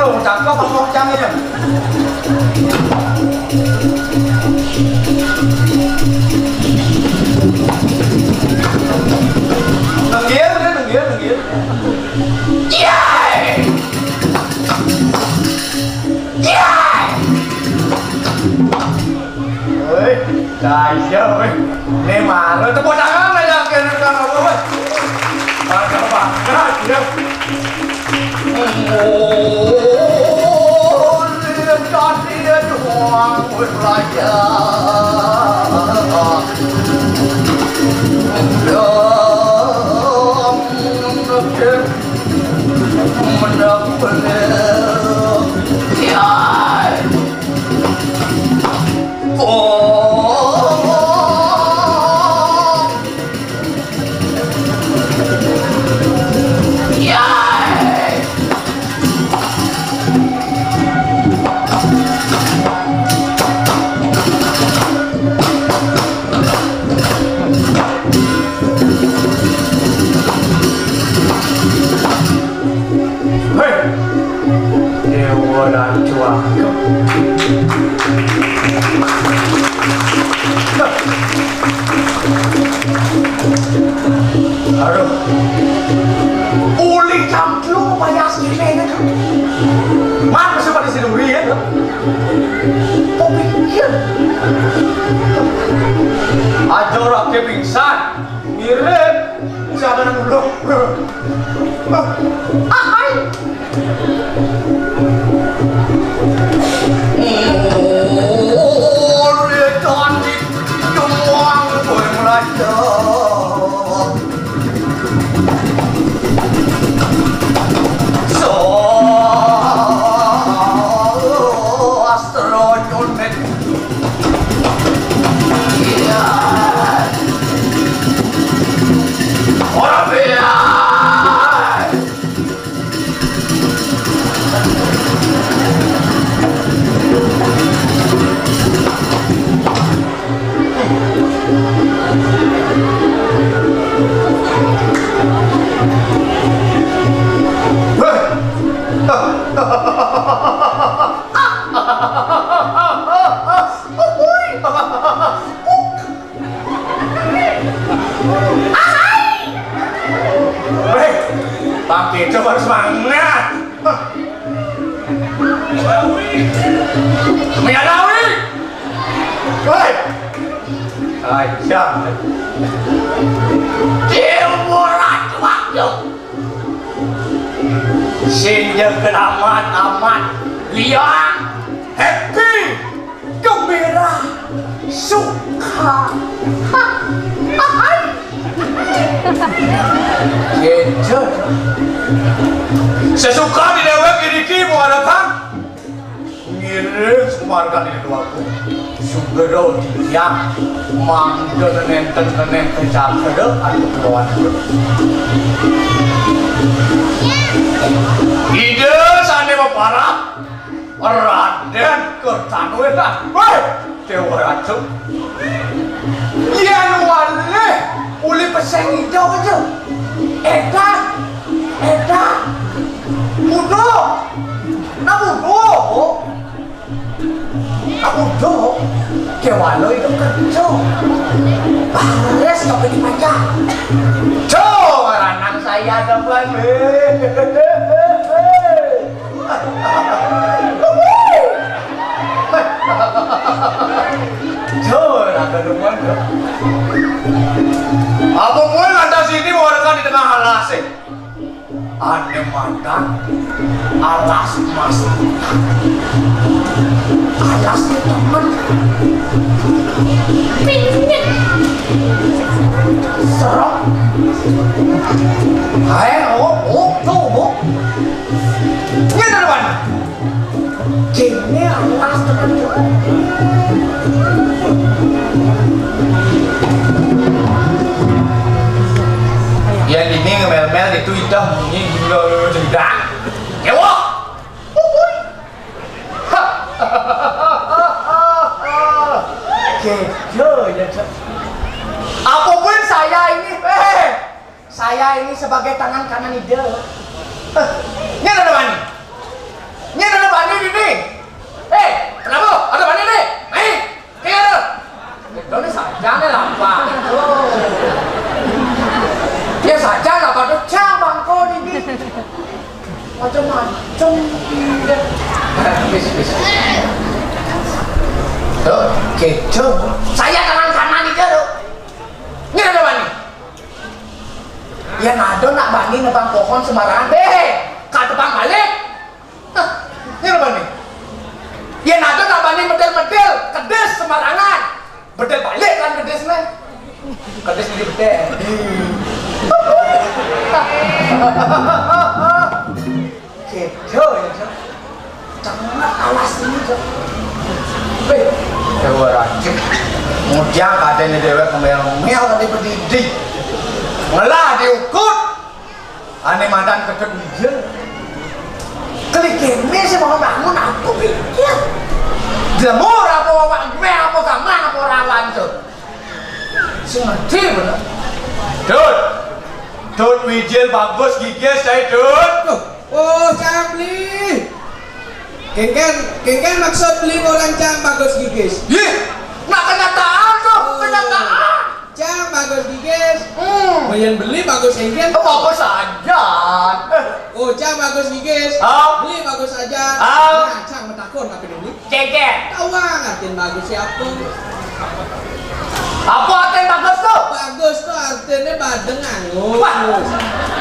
Kalau cakep apa cangnya? Kaya weh, ini malu tepuk tangan aja kira apa weh. Bangga bangga dia. Oh, dia jadi doang belajar. Aduh, uli campur banyak sekali kan? Mana sempat di sini uli ya? Kok pikir? Aja orang ke pingsan, mirip siapa yang belum? Ahai. Uli cantik, doang boleh melacak. Pakai coba semangat. Menyadawi. Woi. Aja. Timuran waktu. Sinja amat liang, happy, gembira, suka. Gitu. Sesuka di dewek ini mau ada kan? Ngirim semarga ini dua aku. Sugero dia mangga nenten cakere atau kawan. Ide sana parah. Raden Kertanwela. Woi, dewa ratu. Yang wale uli peseng hijau aja. Eta mudo kewalo itu kerja bares sampai dipajak anak saya depan ada depan apa pun anda sini warga di tengah alas ada mantan alas mas alas teman pingin serok tuh ini dari mana gini alas teman yang ini ngemel-mel di Twitter bunyi tidak kewa apapun saya ini sebagai tangan kanan ide ini ada bani ini kenapa ada bani ini kira itu saja nih lapar dia saja lah pada cabang kau ini macam-macam bis tuh kecoh saya kan Ya nado nak bani nebang pohon sembarangan deh. Ka tebang balik. Hah, ini apa nih? Ya nado nak bani medel-medel, kedes sembarangan. Bedel balik kan kedesnya. Kedes ini bedel. Gitu ya, Cok. Jangan alas ini, Cok. Weh, dewa racik. Mudiang katanya dewa kemel-mel tadi pendidik. Ngelah diukur. Ane madan kedek dia. Klik ini sih mau bangun aku pikir. Jemur apa wawak gue apa sama apa rawan, Cok. Si ngerti bener. Dut Wijil bagus gigis saya Dut. Oh, Cang beli. Kengken maksud beli orang Cang bagus gigis. Ih, nggak kenyataan tuh, kenyataan. Cang bagus gigis. Mayan beli bagus kengken. Bagus aja. Oh, Cang bagus gigis. Beli bagus aja. Nah, Cang metakon tapi beli. Cengkeh. Tahu ngertiin bagus siapa? Apa artinya bagus tuh? Bagus tuh artinya badeng angus.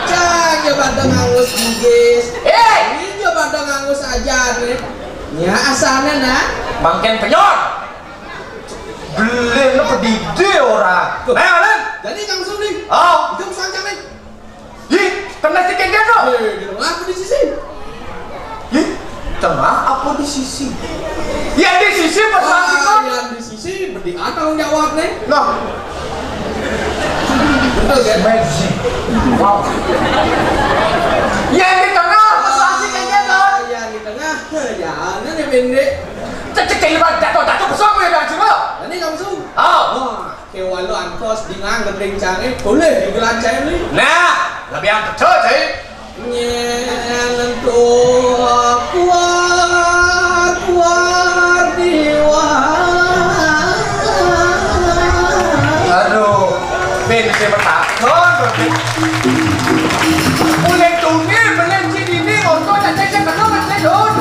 Cang ya badeng angus gigis. Ini badeng angus aja nih. Ya asalnya nah. Makin penyor. Beli lu pedide orang. Alen. Jadi Kang Suli. Oh. Itu pesan Cang nih. Ih, kena si kengkeh tuh. Di rumah aku di sisi. Ih, tengah apa di sisi? Ya di sisi pesan itu. Yang di sisi berarti tanggung jawab nih. Nah. Betul kan? Magic. Wow. Ya di tengah pesan si kengkeh tuh. Yang di tengah. Ya, ini pendek. Cek libat jatuh pesan gue dan cuma. Ini langsung. Oh. Wah, kewan lo antos di ngang gedeng Cangnya boleh digelancain nih. Nah, lebih yang kecil sih. Nyenentu kuat diwa. Aduh, ben saya bertakon berarti. Uleng tuni, beleng sini ini, untuk cek kenal cek don.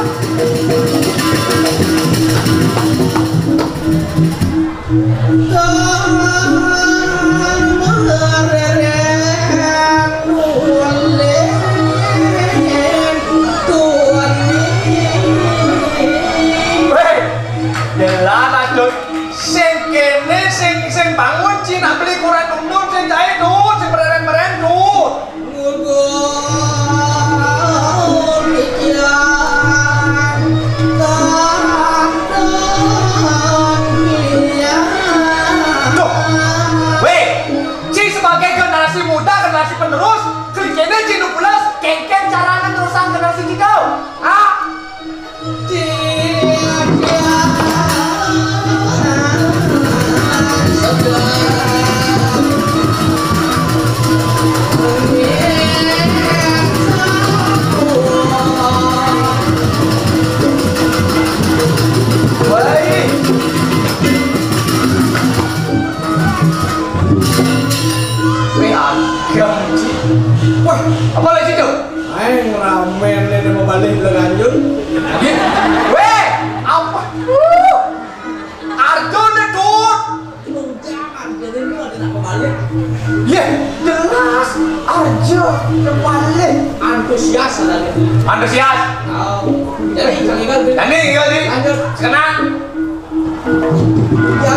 Sing bangun Cina beli kurang dundun sing jahe dun sing meren-meren dun weh Ci sebagai generasi muda generasi penerus kliknya Cina plus kengkeng caranya terusan generasi kita apa lagi itu? Aing ramen ini mau balik lanjut. Weh, apa? Arjo nih Dut. Jangan jadi lu ada nak balik. Iya, jelas Arjo balik. Antusias ada gitu. Antusias. Jadi tinggal Lanjut. Sekarang. Ya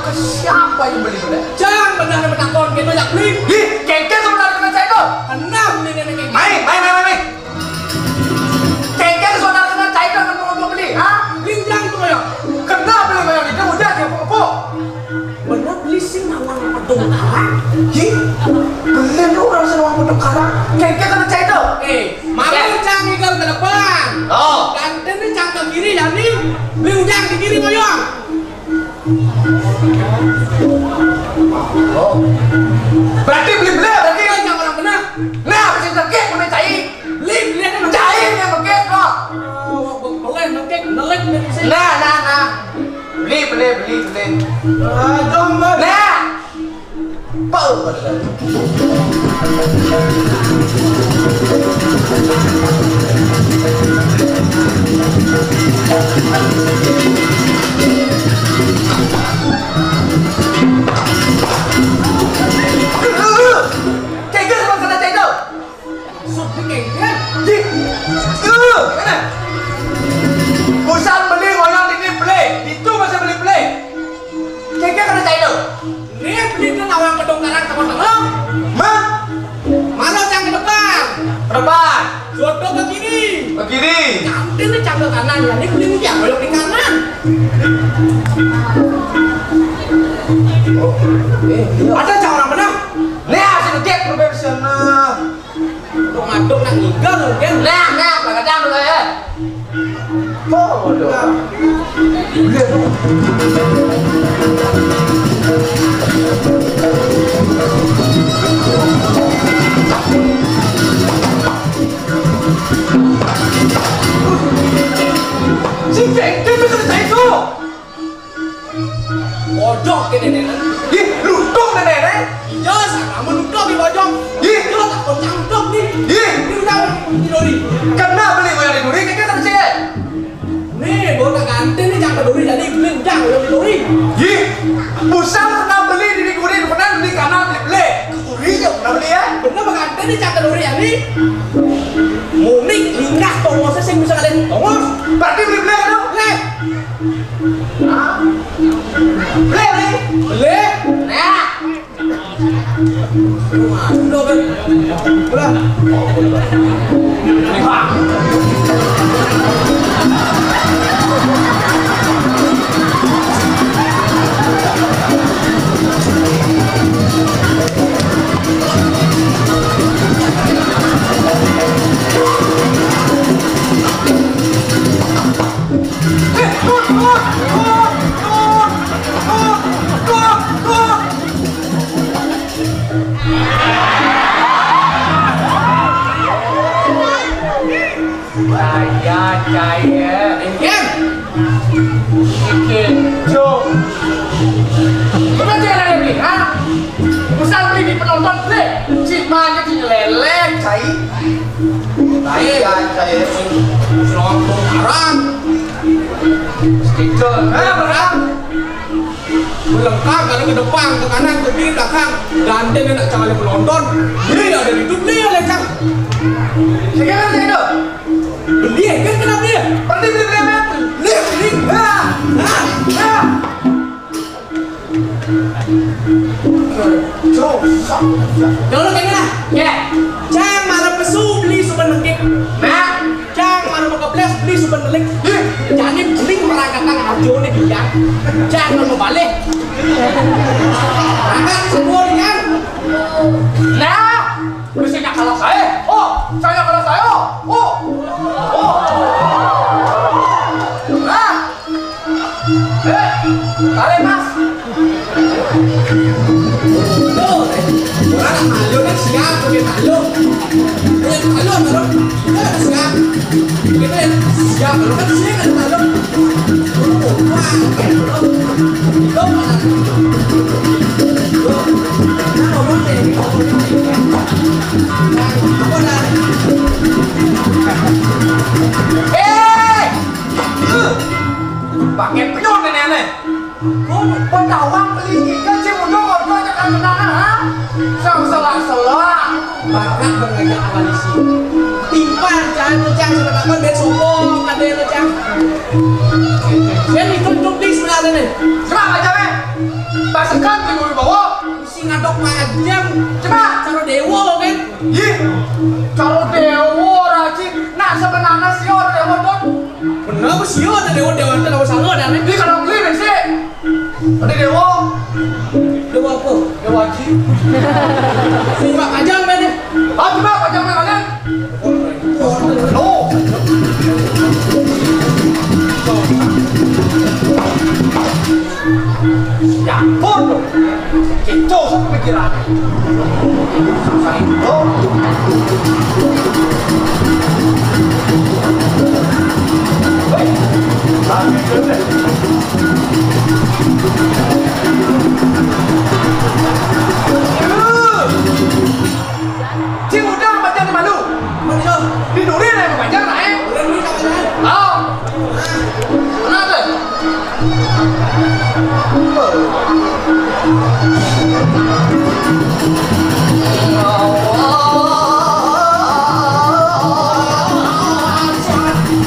siapa yang beli bener? Jangan benar-benar kon gitu jak beli. Ih, kengkeng sebenarnya kena saya itu. Enam nih kengkeng. Main. Kengkeng sebenarnya kena saya itu kan mau beli, ha? Bilang tuh ya. Kena beli bayar itu udah dia apa? Benar beli sih nawang pedung. Ih, beli lu orang ruang pertukaran. Kengke kena cai tu. Malu cang ikan ke depan. Oh. Ganten ni cang ke kiri dan ni beli udang di kiri moyong. Oh. Berarti beli berarti Cang orang benar. nah macam sakit mana cai. Beli ada Cai yang sakit kok. boleh nengkek nelek dari sini. Nah. Beli. Jom ber. Nah. Pau. Kengke sama kena cai tu. Sup di kengkek. Mana? Pusat beli orang ini beli, itu masih beli. Kengke kena cai tu. Ni beli tu orang kedongkaran sama tengah. Mah? Malu cang ke depan. Depan, Soto ke kiri. ke kiri. Ganten ni cang ke kanan. Ya ni beli udang belok di kanan. Ada cang orang benar. Nah, sini kek berbeda sana. Untuk ngaduk nak ikan mungkin. Nah, kadang dulu ya. Oh, doh. Si kengke tu kena cai tu. Bojok ke nenek. Ih, lutung nenek. Ya, sama duduk di bojong. Ih. Ya, tak kau cangkok ni. Ih, Ni udang didori. kena beli yang di duri, kengke kena cai. Ni baru nak ganten ni cang ke dori jadi beli udang belok didori. Ih, pusat kena beli di duri, benar beli kanan beli. Duri je kena beli ya. Benar berganten ni cang ke dori jadi. Munik linggah tongos sing bisa kalian tongos. Berarti beli kan tu? Leh, Beli. leh. Nah, Sudah kan. Udah. ni bang. Caya, Engkem. sikit, cuk. Betul jangan beli, ha? Pusat beli di penonton beli. Cik mana cik lelek, cai. Caya, caya. Serong haram. Stiker, ha? Berang. Melengkap kalau ke depan, ke kanan, ke kiri, belakang. Ganten dia nak cari penonton. Beli ada di tu, beli ada cang. Sekarang saya tu. Beli kan kenapa dia? Berarti beli apa? Beli. Ha, ha. Cuk, Jangan kayak lah. ya. Cang marah pesu beli suban lengkik. Nah, Cang marah makaples beli suban lengkik. Jangan beli merangkatkan audio ni dia. Jangan mau balik. Angkat semua ni kan. nah. Bersihnya kalah saya. Oh, saya kalah saya. Oh. Nah. Kalian mas. Tuh, orang nak malu nak siap pakai malu. Yang malu. Kita nak siap. Kita yang siap malu kan sini kan malu. Wah, itu mana? Nah, ngomong deh. Apa dah? Pakai penyot nenek. Kau pendawang beli ikan sih mudah kau jangan menang ha? Selang. Bakat mengajak koalisi. Timpan jangan sebenarnya biar sombong ada yang cang. Saya ikut di sebenarnya nih. Coba aja me. Pasakan di bawah. Si ngadok majam. Coba. Cara dewa kan. Ih, kalau dewa raci, nah sebenarnya sih orang dewa tuh. Benar sih ada dewa itu lawan sana dan Ini kalau beli sih, ada dewa, dewa apa? dewa haji. Si Pak Ajang mana? Hả chú bác vào trong này vào lên. Lô. Dạ phốt rồi. Chỉ trô sắp cái kia lại. Sao đó. Làm cái chuyện này. Chị một trăm mà chân thì mà đủ. Đi đủ đi này mà phải chân lại em. Đó. Nó rồi.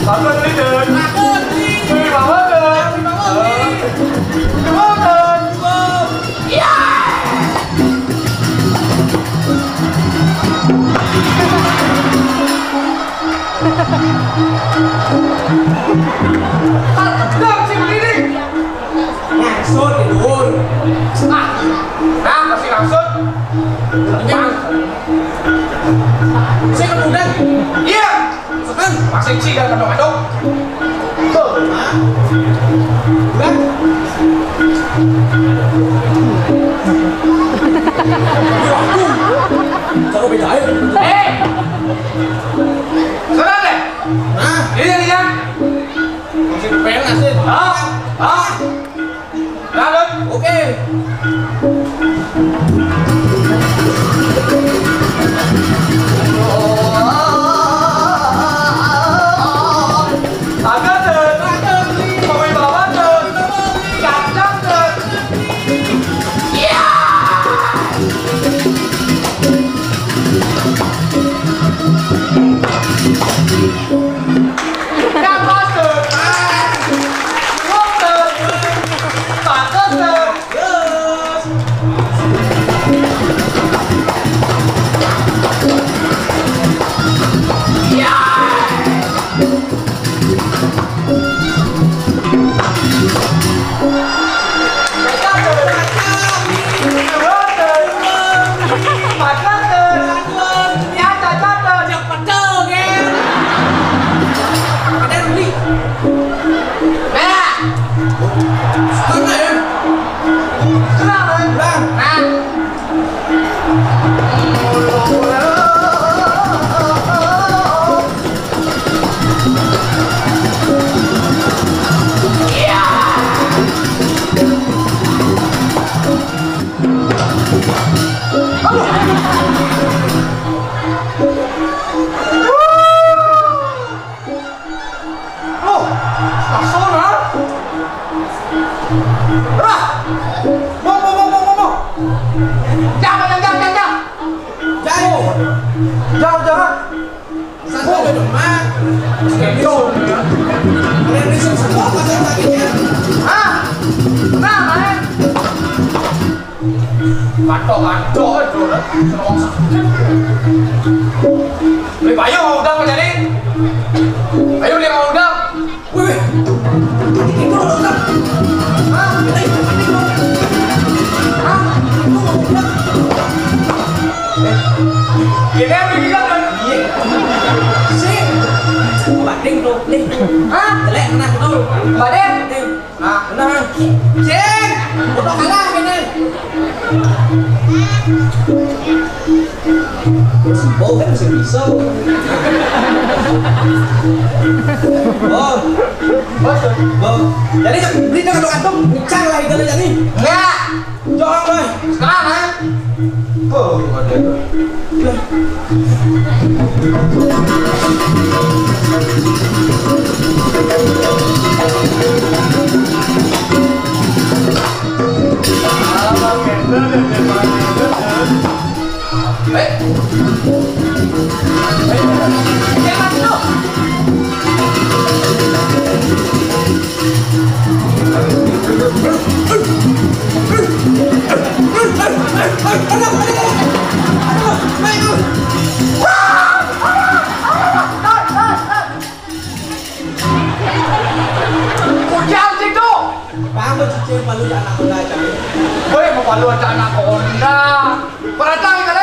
Cảm ơn đi đường. Đi vào hết đường. Cảm ơn đường. Đường chị đi đi. Ngàn sốt để đủ ôn. Đang là chị làm sốt. Nhanh. Xe con đủ đây. Yên. Bác sĩ chị đang cầm đồng đâu. Bác. Sao bị đẩy? Ê! Sao đây này? Đi nha. Xin bén là xin. Đó. Đó. Ra lên. Ok. Tạm hết rồi. Mà mình bảo hết rồi. Cảm giác rồi. Cam hết rồi. Ngốc rồi. Tạm hết rồi. Bạn trộn rồi đó. Mày phải vô hồn đâm mà chạy đi. Phải vô liền hồn đâm. Ui ui. Cái đồ đâu đó. Đây, Kìa em đi ra rồi. bạn đinh luôn, đinh. Cái lẹ này đâu? Bà đen. Nó chết. Một đó khá là bên đây. Bố phải xử lý sâu. Vâng. Jadi đi cho cái đồ ăn không? Trang này cái này đi. Nha. Cho ông ơi. Sekarang hả? Trên và lưu trả nặng đây chẳng Weh, mau paluan anak Honda. Para tayo ka